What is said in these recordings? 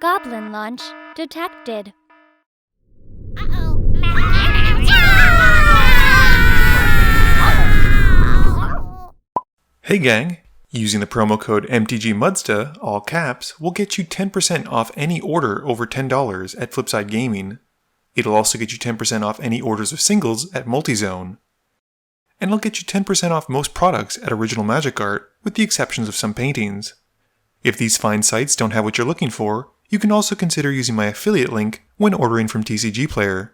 Goblin launch detected. Hey gang! Using the promo code MTGMudsta, all caps, will get you 10% off any order over $10 at Flipside Gaming. It'll also get you 10% off any orders of singles at Multizone. And it'll get you 10% off most products at Original Magic Art, with the exceptions of some paintings. If these fine sites don't have what you're looking for, you can also consider using my affiliate link when ordering from TCG Player.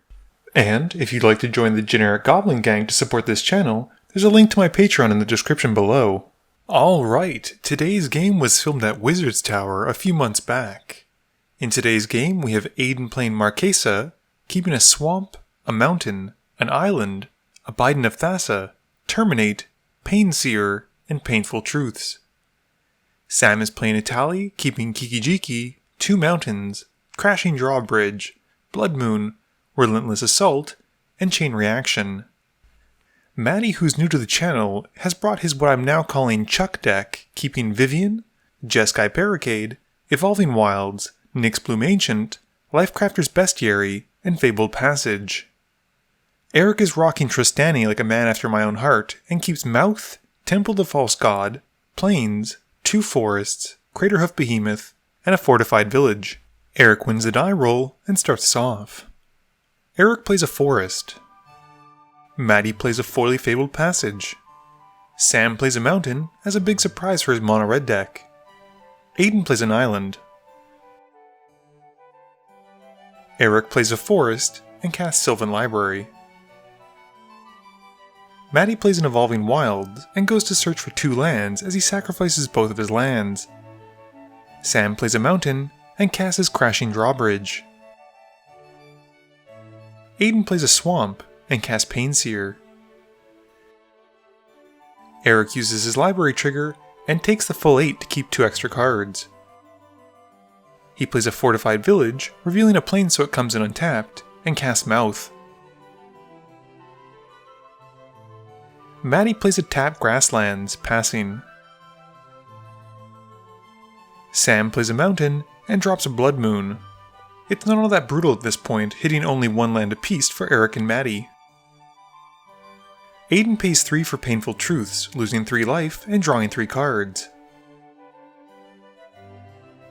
And if you'd like to join the generic Goblin Gang to support this channel, there's a link to my Patreon in the description below. Alright, today's game was filmed at Wizard's Tower a few months back. In today's game we have Aiden playing Marchesa, keeping a swamp, a mountain, an island, a Biden of Thassa, Terminate, Painseer, and Painful Truths. Sam is playing Etali, keeping Kikijiki, 2 mountains, Crashing Drawbridge, Blood Moon, Relentless Assault, and Chain Reaction. Maddie, who's new to the channel, has brought his what I'm now calling Chuck deck, keeping Vivian, Jeskai Barricade, Evolving Wilds, Nyx Bloom Ancient, Lifecrafter's Bestiary, and Fabled Passage. Eric is rocking Trostani like a man after my own heart, and keeps Mouth, Temple of the False God, Plains, 2 forests, Craterhoof Behemoth, and a fortified village. Eric wins the die roll and starts us off. Eric plays a forest. Maddie plays a foily Fabled Passage. Sam plays a mountain as a big surprise for his mono-red deck. Aiden plays an island. Eric plays a forest and casts Sylvan Library. Maddie plays an Evolving Wilds and goes to search for 2 lands as he sacrifices both of his lands. Sam plays a mountain and casts his Crashing Drawbridge. Aiden plays a swamp and casts Painseer. Eric uses his library trigger and takes the full 8 to keep 2 extra cards. He plays a fortified village, revealing a plane so it comes in untapped, and casts Mouth. Maddie plays a tap Grasslands, passing. Sam plays a mountain and drops a Blood Moon. It's not all that brutal at this point, hitting only 1 land apiece for Eric and Maddie. Aiden pays 3 for Painful Truths, losing 3 life and drawing 3 cards.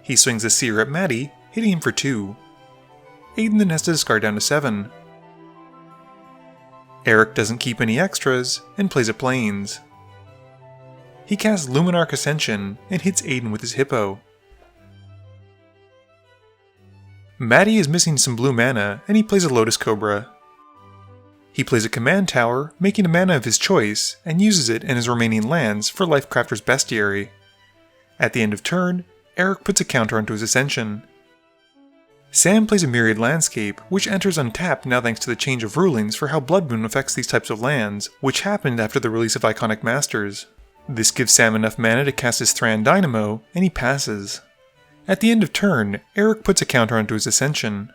He swings a Seer at Maddie, hitting him for 2. Aiden then has to discard down to 7. Eric doesn't keep any extras and plays a Plains. He casts Luminarch Ascension and hits Aiden with his Hippo. Maddie is missing some blue mana and he plays a Lotus Cobra. He plays a Command Tower, making a mana of his choice, and uses it and his remaining lands for Lifecrafter's Bestiary. At the end of turn, Eric puts a counter onto his Ascension. Sam plays a Myriad Landscape, which enters untapped now thanks to the change of rulings for how Blood Moon affects these types of lands, which happened after the release of Iconic Masters. This gives Sam enough mana to cast his Thran Dynamo, and he passes. At the end of turn, Eric puts a counter onto his Ascension.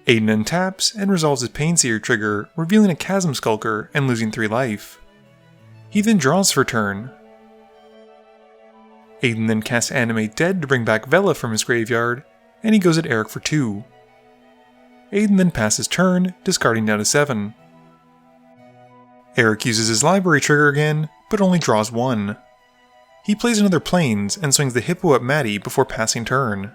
Aiden untaps and resolves his Painseer trigger, revealing a Chasm Skulker and losing 3 life. He then draws for turn. Aiden then casts Animate Dead to bring back Vela from his graveyard, and he goes at Eric for 2. Aiden then passes turn, discarding down to 7. Eric uses his library trigger again, but only draws 1. He plays another Plains and swings the Hippo at Maddie before passing turn.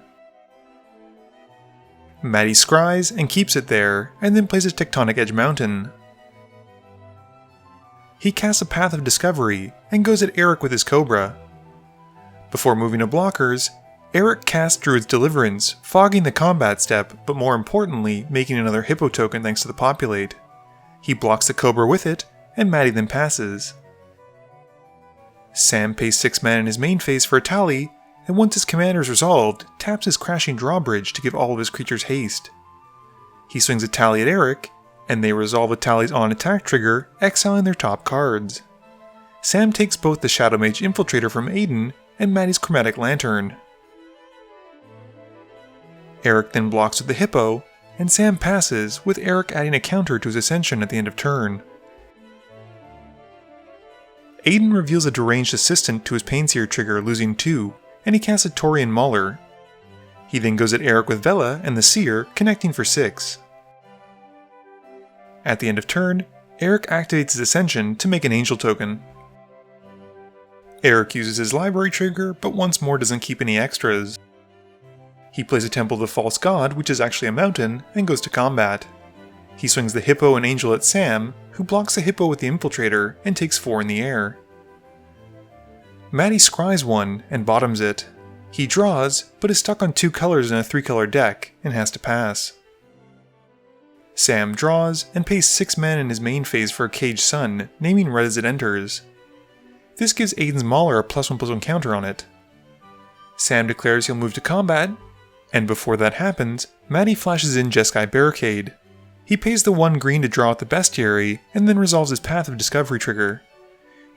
Maddie scries and keeps it there, and then plays a Tectonic Edge Mountain. He casts a Path of Discovery and goes at Eric with his Cobra. Before moving to blockers, Eric casts Druid's Deliverance, fogging the combat step, but more importantly, making another Hippo token thanks to the Populate. He blocks the Cobra with it, and Maddie then passes. Sam pays 6 mana in his main phase for Etali, and once his commander is resolved, taps his Crashing Drawbridge to give all of his creatures haste. He swings Etali at Eric, and they resolve Etali's on-attack trigger, exiling their top cards. Sam takes both the Shadow Mage Infiltrator from Aiden, and Maddie's Chromatic Lantern. Eric then blocks with the Hippo, and Sam passes, with Eric adding a counter to his Ascension at the end of turn. Aiden reveals a Deranged Assistant to his Painseer trigger, losing 2, and he casts a Taurian Mauler. He then goes at Eric with Vela and the Seer, connecting for 6. At the end of turn, Eric activates his Ascension to make an Angel token. Eric uses his library trigger, but once more doesn't keep any extras. He plays a Temple of the False God, which is actually a mountain, and goes to combat. He swings the Hippo and Angel at Sam, who blocks the Hippo with the Infiltrator and takes 4 in the air. Maddie scries one and bottoms it. He draws, but is stuck on 2 colors in a 3-color deck and has to pass. Sam draws and pays 6 mana in his main phase for a Caged Sun, naming red as it enters. This gives Aiden's Mauler a +1/+1 counter on it. Sam declares he'll move to combat, and before that happens, Maddie flashes in Jeskai Barricade. He pays the 1 green to draw out the Bestiary, and then resolves his Path of Discovery trigger.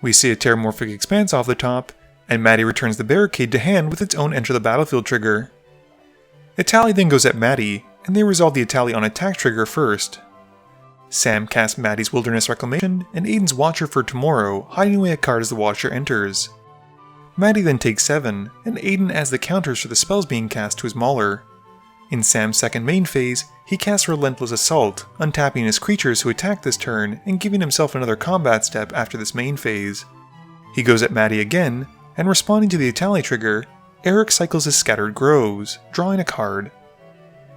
We see a Terramorphic Expanse off the top, and Maddie returns the Barricade to hand with its own Enter the Battlefield trigger. Etali then goes at Maddie, and they resolve the Etali on attack trigger first. Sam casts Maddie's Wilderness Reclamation, and Aiden's Watcher for Tomorrow, hiding away a card as the Watcher enters. Maddie then takes 7, and Aiden adds the counters for the spells being cast to his Mauler. In Sam's second main phase, he casts Relentless Assault, untapping his creatures who attack this turn and giving himself another combat step after this main phase. He goes at Maddie again, and responding to the Etali trigger, Eric cycles his Scattered Groves, drawing a card.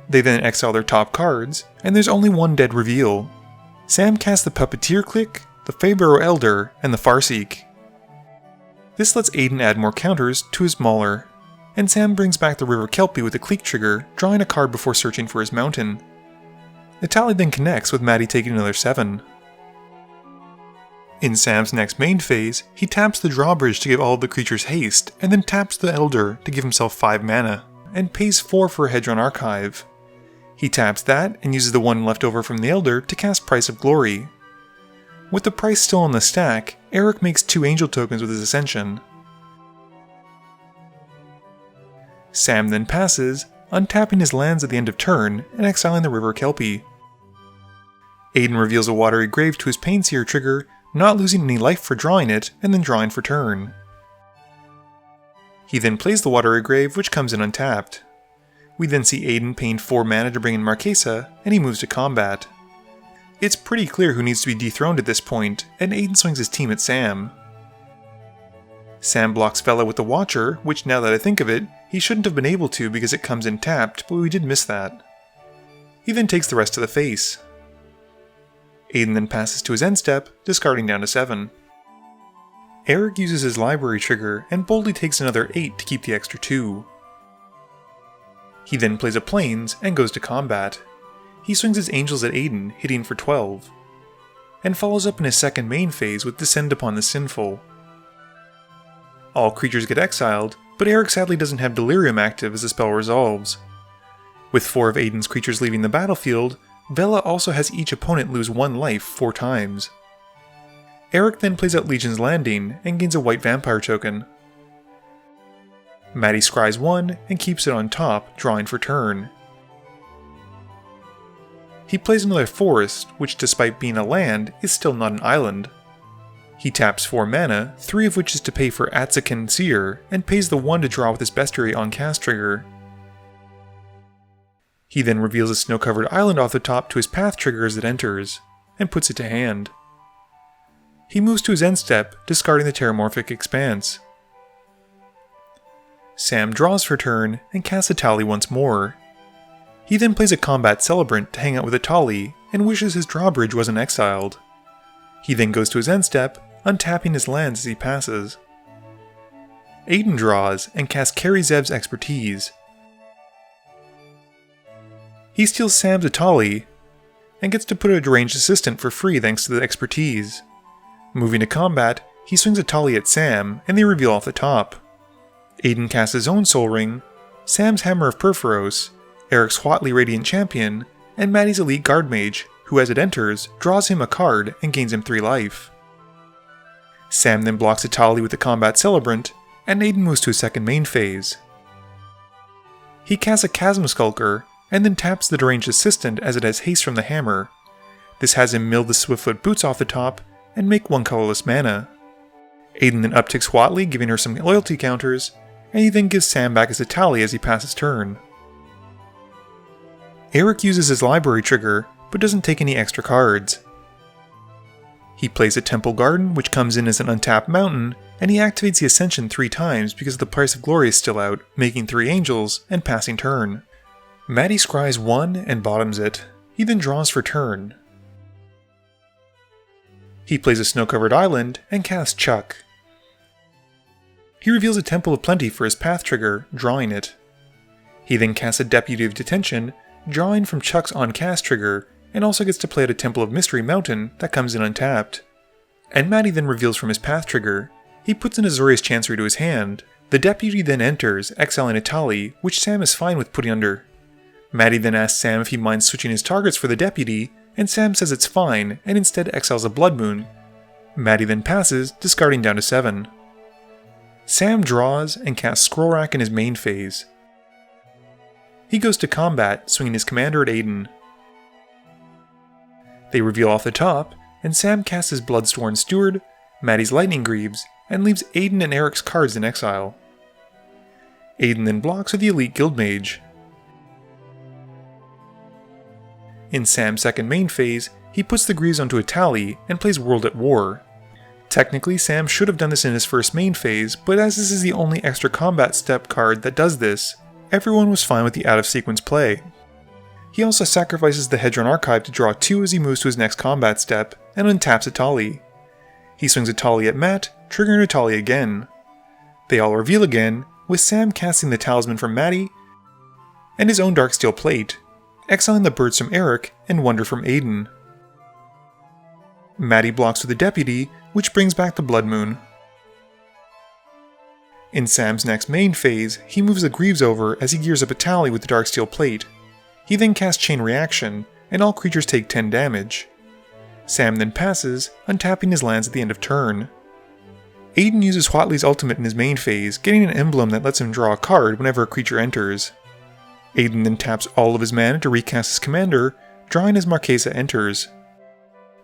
They then exile their top cards, and there's only one dead reveal. Sam casts the Puppeteer Click, the Faeburrow Elder, and the Farseek. This lets Aiden add more counters to his Mauler, and Sam brings back the River Kelpie with the Cleek trigger, drawing a card before searching for his mountain. Etali then connects with Maddie taking another 7. In Sam's next main phase, he taps the Drawbridge to give all of the creatures haste, and then taps the Elder to give himself 5 mana, and pays 4 for a Hedron Archive. He taps that and uses the 1 left over from the Elder to cast Price of Glory. With the price still on the stack, Eric makes 2 Angel tokens with his Ascension. Sam then passes, untapping his lands at the end of turn and exiling the River Kelpie. Aiden reveals a Watery Grave to his Painseer trigger, not losing any life for drawing it, and then drawing for turn. He then plays the Watery Grave, which comes in untapped. We then see Aiden paying 4 mana to bring in Marchesa, and he moves to combat. It's pretty clear who needs to be dethroned at this point, and Aiden swings his team at Sam. Sam blocks Vela with the Watcher, which now that I think of it, he shouldn't have been able to because it comes in tapped, but we did miss that. He then takes the rest to the face. Aiden then passes to his end step, discarding down to 7. Eric uses his library trigger and boldly takes another 8 to keep the extra 2. He then plays a Plains and goes to combat. He swings his Angels at Aiden, hitting for 12, and follows up in his second main phase with Descend Upon the Sinful. All creatures get exiled, but Eric sadly doesn't have Delirium active as the spell resolves. With 4 of Aiden's creatures leaving the battlefield, Vela also has each opponent lose 1 life 4 times. Eric then plays out Legion's Landing and gains a white vampire token. Maddie scries 1 and keeps it on top, drawing for turn. He plays another forest, which despite being a land, is still not an island. He taps 4 mana, 3 of which is to pay for Atsakan Seer, and pays the 1 to draw with his Bestiary on cast trigger. He then reveals a snow-covered island off the top to his path trigger as it enters, and puts it to hand. He moves to his end step, discarding the Terramorphic Expanse. Sam draws for turn, and casts Etali once more. He then plays a Combat Celebrant to hang out with Etali, and wishes his Drawbridge wasn't exiled. He then goes to his end step, untapping his lands as he passes. Aiden draws, and casts Kari Zev's Expertise. He steals Sam's Etali, and gets to put a Deranged Assistant for free thanks to the Expertise. Moving to combat, he swings Etali at Sam, and they reveal off the top. Aiden casts his own Soul Ring, Sam's Hammer of Perforos, Eric's Huatli Radiant Champion, and Maddie's Elite Guard Mage, who as it enters, draws him a card and gains him 3 life. Sam then blocks Etali with the Combat Celebrant, and Aiden moves to his second main phase. He casts a Chasm Skulker, and then taps the Deranged Assistant as it has haste from the hammer. This has him mill the Swiftfoot Boots off the top, and make 1 colorless mana. Aiden then upticks Huatli, giving her some loyalty counters, and he then gives Sam back his Etali as he passes turn. Eric uses his library trigger, but doesn't take any extra cards. He plays a Temple Garden, which comes in as an untapped mountain, and he activates the Ascension 3 times because the Price of Glory is still out, making 3 angels, and passing turn. Matty scries 1 and bottoms it. He then draws for turn. He plays a snow-covered island and casts Chuck. He reveals a Temple of Plenty for his path trigger, drawing it. He then casts a Deputy of Detention, drawing from Chuck's on-cast trigger, and also gets to play at a Temple of Mystery Mountain that comes in untapped. And Matty then reveals from his path trigger. He puts an Azorius Chancery to his hand. The Deputy then enters, exiling Etali, which Sam is fine with putting under. Matty then asks Sam if he minds switching his targets for the Deputy, and Sam says it's fine, and instead exiles a Blood Moon. Matty then passes, discarding down to 7. Sam draws and casts Scroll Rack in his main phase. He goes to combat, swinging his commander at Aiden. They reveal off the top, and Sam casts his Bloodsworn Steward, Matty's Lightning Greaves, and leaves Aiden and Eric's cards in exile. Aiden then blocks with the Elite Guildmage. In Sam's second main phase, he puts the Greaves onto Etali and plays World at War. Technically, Sam should have done this in his first main phase, but as this is the only extra combat step card that does this, everyone was fine with the out-of-sequence play. He also sacrifices the Hedron Archive to draw 2 as he moves to his next combat step, and untaps Etali. He swings Etali at Matt, triggering Etali again. They all reveal again, with Sam casting the Talisman from Matty, and his own Darksteel Plate, exiling the Birds from Eric and Wonder from Aiden. Matty blocks with the Deputy, which brings back the Blood Moon. In Sam's next main phase, he moves the Greaves over as he gears up Etali with the Darksteel Plate. He then casts Chain Reaction, and all creatures take 10 damage. Sam then passes, untapping his lands at the end of turn. Aiden uses Huatley's ultimate in his main phase, getting an emblem that lets him draw a card whenever a creature enters. Aiden then taps all of his mana to recast his commander, drawing as Marchesa enters.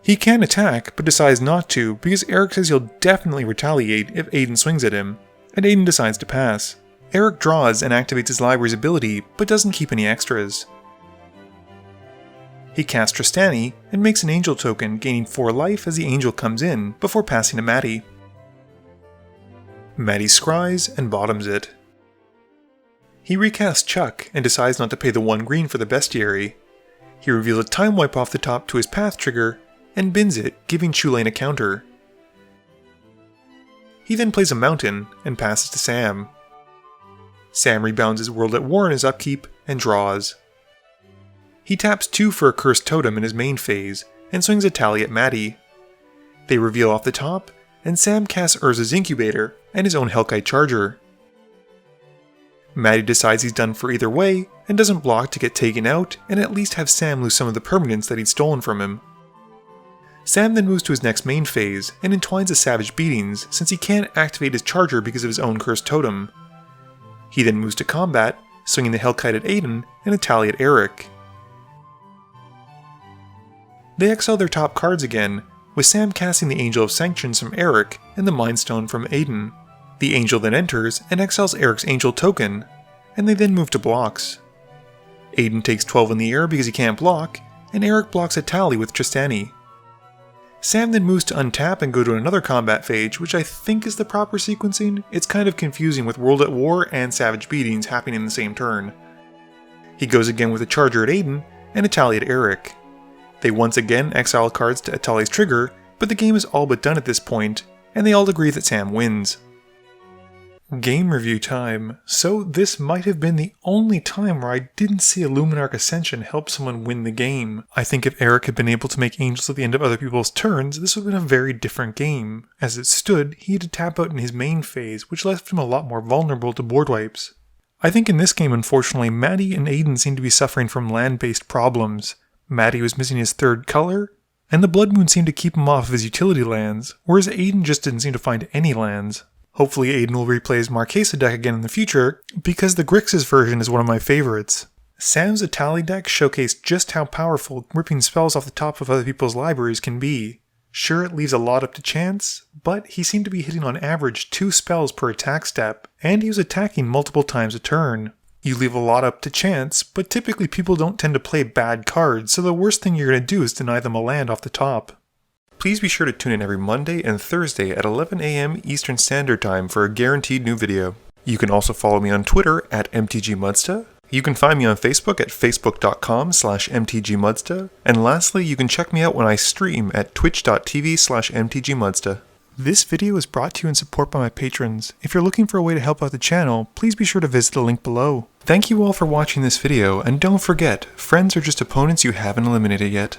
He can attack, but decides not to because Eric says he'll definitely retaliate if Aiden swings at him, and Aiden decides to pass. Eric draws and activates his library's ability, but doesn't keep any extras. He casts Trostani and makes an angel token, gaining 4 life as the angel comes in, before passing to Matty. Matty scries and bottoms it. He recasts Chuck and decides not to pay the 1 green for the bestiary. He reveals a time wipe off the top to his path trigger, and bins it, giving Chulane a counter. He then plays a mountain, and passes to Sam. Sam rebounds his World at War in his upkeep, and draws. He taps 2 for a Cursed Totem in his main phase, and swings Etali at Matty. They reveal off the top, and Sam casts Urza's Incubator, and his own Hellkite Charger. Matty decides he's done for either way, and doesn't block to get taken out, and at least have Sam lose some of the permanents that he'd stolen from him. Sam then moves to his next main phase, and entwines a Savage Beatings since he can't activate his Charger because of his own Cursed Totem. He then moves to combat, swinging the Hellkite at Aiden and Etali at Eric. They exile their top cards again, with Sam casting the Angel of Sanctions from Eric and the Mind Stone from Aiden. The Angel then enters and exiles Eric's Angel token, and they then move to blocks. Aiden takes 12 in the air because he can't block, and Eric blocks Etali with Trostani. Sam then moves to untap and go to another combat phase, which I think is the proper sequencing. It's kind of confusing with World at War and Savage Beatings happening in the same turn. He goes again with a Charger at Aiden and Etali at Eric. They once again exile cards to Etali's trigger, but the game is all but done at this point, and they all agree that Sam wins. Game review time. So this might have been the only time where I didn't see a Luminarch Ascension help someone win the game. I think if Eric had been able to make angels at the end of other people's turns, this would have been a very different game. As it stood, he had to tap out in his main phase, which left him a lot more vulnerable to board wipes. I think in this game, unfortunately, Matty and Aiden seem to be suffering from land-based problems. Matty was missing his 3rd color, and the Blood Moon seemed to keep him off of his utility lands, whereas Aiden just didn't seem to find any lands. Hopefully Aiden will replay his Marchesa deck again in the future, because the Grixis version is one of my favorites. Sam's Etali deck showcased just how powerful ripping spells off the top of other people's libraries can be. Sure, it leaves a lot up to chance, but he seemed to be hitting on average 2 spells per attack step, and he was attacking multiple times a turn. You leave a lot up to chance, but typically people don't tend to play bad cards, so the worst thing you're going to do is deny them a land off the top. Please be sure to tune in every Monday and Thursday at 11 a.m. Eastern Standard Time for a guaranteed new video. You can also follow me on Twitter at MTGMudsta. You can find me on Facebook at facebook.com/mtgmudsta. And lastly, you can check me out when I stream at twitch.tv/mtgmudsta. This video is brought to you in support by my patrons. If you're looking for a way to help out the channel, please be sure to visit the link below. Thank you all for watching this video, and don't forget, friends are just opponents you haven't eliminated yet.